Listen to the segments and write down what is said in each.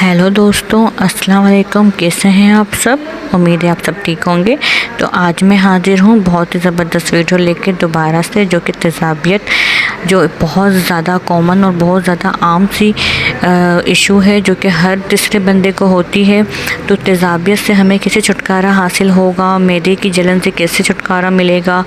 Hello दोस्तों, अस्सलाम वालेकुम। कैसे हैं आप सब? उम्मीद है आप सब ठीक होंगे। तो आज मैं हाजिर हूँ बहुत ही ज़बरदस्त वीडियो लेके दोबारा से, जो कि तेज़ाबियत जो बहुत ज़्यादा कॉमन और बहुत ज़्यादा आम सी इशू है, जो कि हर तीसरे बंदे को होती है। तो तेज़ाबियत से हमें कैसे छुटकारा हासिल होगा, मैदे की जलन से कैसे छुटकारा मिलेगा,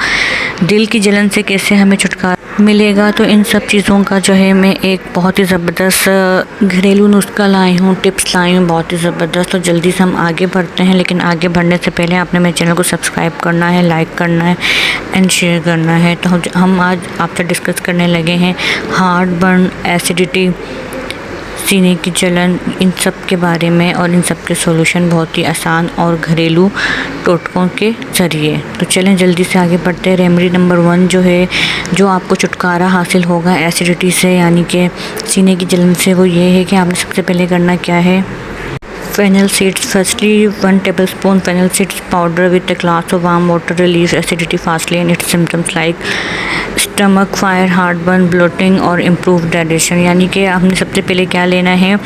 दिल की जलन से कैसे हमें छुटकारा मिलेगा, तो इन सब चीज़ों का जो है मैं एक बहुत ही ज़बरदस्त घरेलू नुस्खा लाई हूँ, टिप्स लाई हूँ बहुत ही ज़बरदस्त। तो जल्दी से हम आगे बढ़ते हैं, लेकिन आगे बढ़ने से पहले आपने मेरे चैनल को सब्सक्राइब करना है, लाइक करना है एंड शेयर करना है। तो हम आज आपसे डिस्कस करने लगे हैं हार्ट बर्न, एसिडिटी, सीने की जलन, इन सब के बारे में, और इन सब के सॉल्यूशन बहुत ही आसान और घरेलू टोटकों के ज़रिए। तो चलें जल्दी से आगे बढ़ते हैं। रेमेडी नंबर 1 जो है, जो आपको छुटकारा हासिल होगा एसिडिटी से, यानी कि सीने की जलन से, वो ये है कि आपने सबसे पहले करना क्या है। fennel seeds, firstly 1 tablespoon fennel seeds powder with a glass of warm water relieves acidity fastly and its symptoms like stomach fire, heartburn, bloating और improved digestion। यानी कि आपने सबसे पहले क्या लेना है,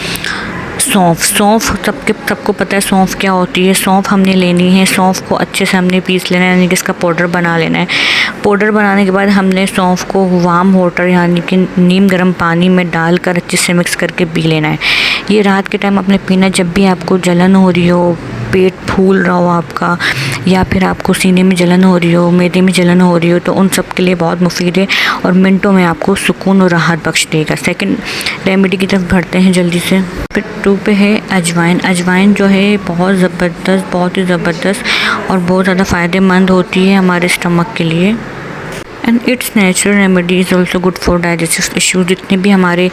सौंफ सबको पता है सौंफ क्या होती है। सौंफ हमने लेनी है, सौंफ को अच्छे से हमने पीस लेना है, यानी कि इसका पाउडर बना लेना है। पाउडर बनाने के बाद हमने सौंफ को वार्म वाटर यानी कि नीम गर्म पानी में डालकर अच्छे से मिक्स करके पी लेना है। ये रात के टाइम आपने पीना, जब भी आपको जलन हो रही हो, पेट फूल रहा हो आपका, या फिर आपको सीने में जलन हो रही हो, मैदे में जलन हो रही हो, तो उन सब के लिए बहुत मुफीद है और मिनटों में आपको सुकून और राहत बख्श देगा। सेकंड रेमेडी की तरफ बढ़ते हैं जल्दी से। फिर 2 पे है अजवाइन। अजवाइन जो है बहुत ही ज़बरदस्त और बहुत ज़्यादा फ़ायदेमंद होती है हमारे स्टमक के लिए। And it's natural remedy is also good for digestive issues. जितने भी हमारे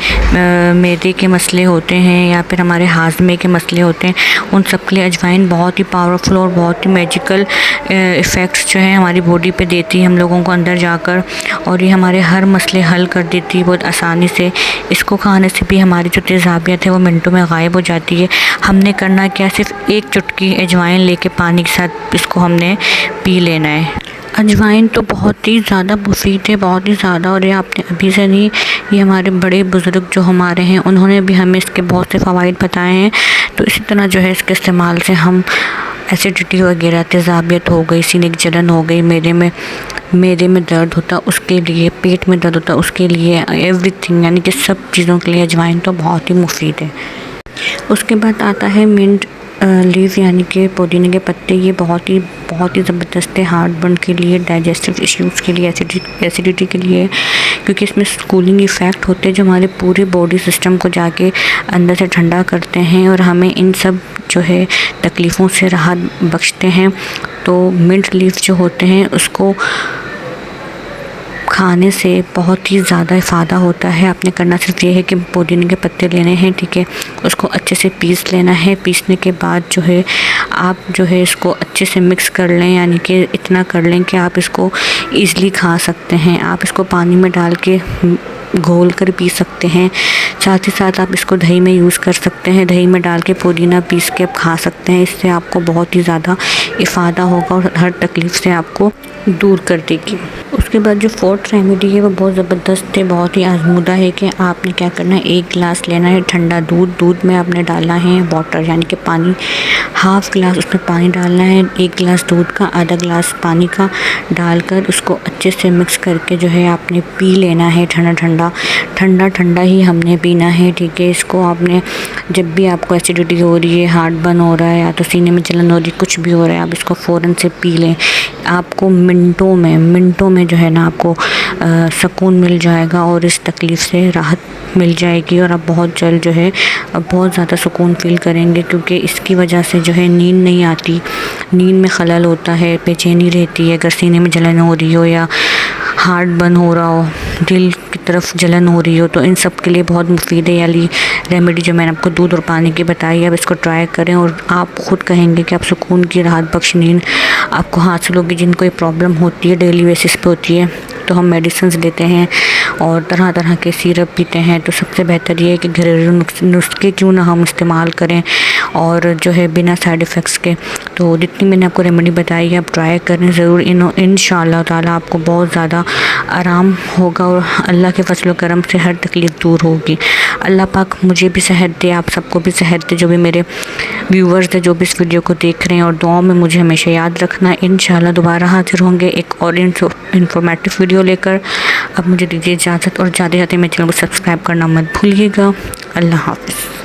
मैदे के मसले होते हैं या फिर हमारे हाजमे के मसले होते हैं, उन सब के लिए अजवाइन बहुत ही पावरफुल और बहुत ही मैजिकल इफ़ेक्ट्स जो है हमारी बॉडी पे देती है, हम लोगों को अंदर जाकर, और ये हमारे हर मसले हल कर देती है बहुत आसानी से। इसको खाने से भी हमारी जो तेज़ाबियत है वो मिनटों में गायब हो जाती है। हमने करना क्या, सिर्फ 1 चुटकी अजवाइन लेके पानी के साथ इसको हमने पी लेना है। अजवाइन तो बहुत ही ज़्यादा मुफीद है, बहुत ही ज़्यादा, और ये आपने अभी से नहीं, ये हमारे बड़े बुज़ुर्ग जो हमारे हैं उन्होंने भी हमें इसके बहुत से फ़वाइद बताए हैं। तो इसी तरह जो है इसके इस्तेमाल से हम एसिडिटी वगैरह, तेज़ाबियत हो गई, सीने की जलन हो गई, मैदे में दर्द होता उसके लिए, पेट में दर्द होता उसके लिए, एवरीथिंग, यानी कि सब चीज़ों के लिए अजवाइन तो बहुत ही मुफीद है। उसके बाद आता है मिंट लीव, यानी कि पुदीने के पत्ते। ये बहुत ही ज़बरदस्त है हार्ट बर्न के लिए, डाइजेस्टिव इश्यूज़ के लिए, एसिडिटी के लिए, क्योंकि इसमें कूलिंग इफ़ेक्ट होते हैं जो हमारे पूरे बॉडी सिस्टम को जाके अंदर से ठंडा करते हैं और हमें इन सब जो है तकलीफ़ों से राहत बख्शते हैं। तो मिंट लीफ जो होते हैं उसको खाने से बहुत ही ज़्यादा फ़ायदा होता है। आपने करना सिर्फ ये है कि पुदीने के पत्ते लेने हैं, ठीक है, उसको अच्छे से पीस लेना है। पीसने के बाद जो है आप जो है इसको अच्छे से मिक्स कर लें, यानी कि इतना कर लें कि आप इसको ईज़िली खा सकते हैं। आप इसको पानी में डाल के घोल कर पी सकते हैं, साथ ही साथ आप इसको दही में यूज़ कर सकते हैं। दही में डाल के पुदीना पीस के आप खा सकते हैं। इससे आपको बहुत ही ज़्यादा फ़ायदा होगा और हर तकलीफ़ से आपको दूर कर देगी। उसके बाद जो 4th रेमेडी है वो बहुत ज़बरदस्त है, बहुत ही आजमूदा है कि आपने क्या करना है, 1 गिलास लेना है ठंडा दूध में आपने डालना है वाटर, यानी कि पानी, ½ गिलास उसमें पानी डालना है। 1 गिलास दूध का आधा गिलास पानी का डालकर उसको अच्छे से मिक्स करके जो है आपने पी लेना है। ठंडा ही हमने पीना है, ठीक है। इसको आपने जब भी आपको एसिडिटी हो रही है, हार्ट बर्न हो रहा है, या तो सीने में जलन हो रही है, कुछ भी हो रहा है, आप इसको फ़ौरन से पी लें। आपको मिनटों में जो है ना आपको सुकून मिल जाएगा और इस तकलीफ़ से राहत मिल जाएगी, और आप बहुत जल्द जो है बहुत ज़्यादा सुकून फ़ील करेंगे, क्योंकि इसकी वजह से जो है नींद नहीं आती, नींद में खलल होता है, बेचैनी रहती है अगर सीने में जलन हो रही हो या हार्ट बर्न हो रहा हो, दिल की तरफ जलन हो रही हो, तो इन सब के लिए बहुत मुफीद है। यानी रेमेडी जो मैंने आपको दूध और पानी की बताई, अब इसको ट्राई करें और आप ख़ुद कहेंगे कि आप सुकून की राहत बख्श नींद आपको हासिल होगी। जिनको ये प्रॉब्लम होती है डेली बेसिस पे होती है, तो हम मेडिसिन देते हैं और तरह तरह के सिरप पीते हैं, तो सबसे बेहतर ये है कि घरेलू नुस्खे क्यों ना हम इस्तेमाल करें और जो है बिना साइड इफ़ेक्ट्स के। तो जितनी मैंने आपको रेमेडी बताई है आप ट्राई करें ज़रूर, इंशाअल्लाह ताला आपको बहुत ज़्यादा आराम होगा और अल्लाह के फजल करम से हर तकलीफ़ दूर होगी। अल्लाह पाक मुझे भी सेहत दे, आप सबको भी सेहत दे, जो भी मेरे व्यूवर्स हैं जो भी इस वीडियो को देख रहे हैं, और दुआओं में मुझे हमेशा याद रखना। इंशाअल्लाह दोबारा हाजिर होंगे एक और इन्फॉर्मेटिव वीडियो लेकर। अब मुझे दीजिए इजाज़त और जाते जाते मेरे चैनल को सब्सक्राइब करना मत भूलिएगा। अल्लाह हाफ़िज़।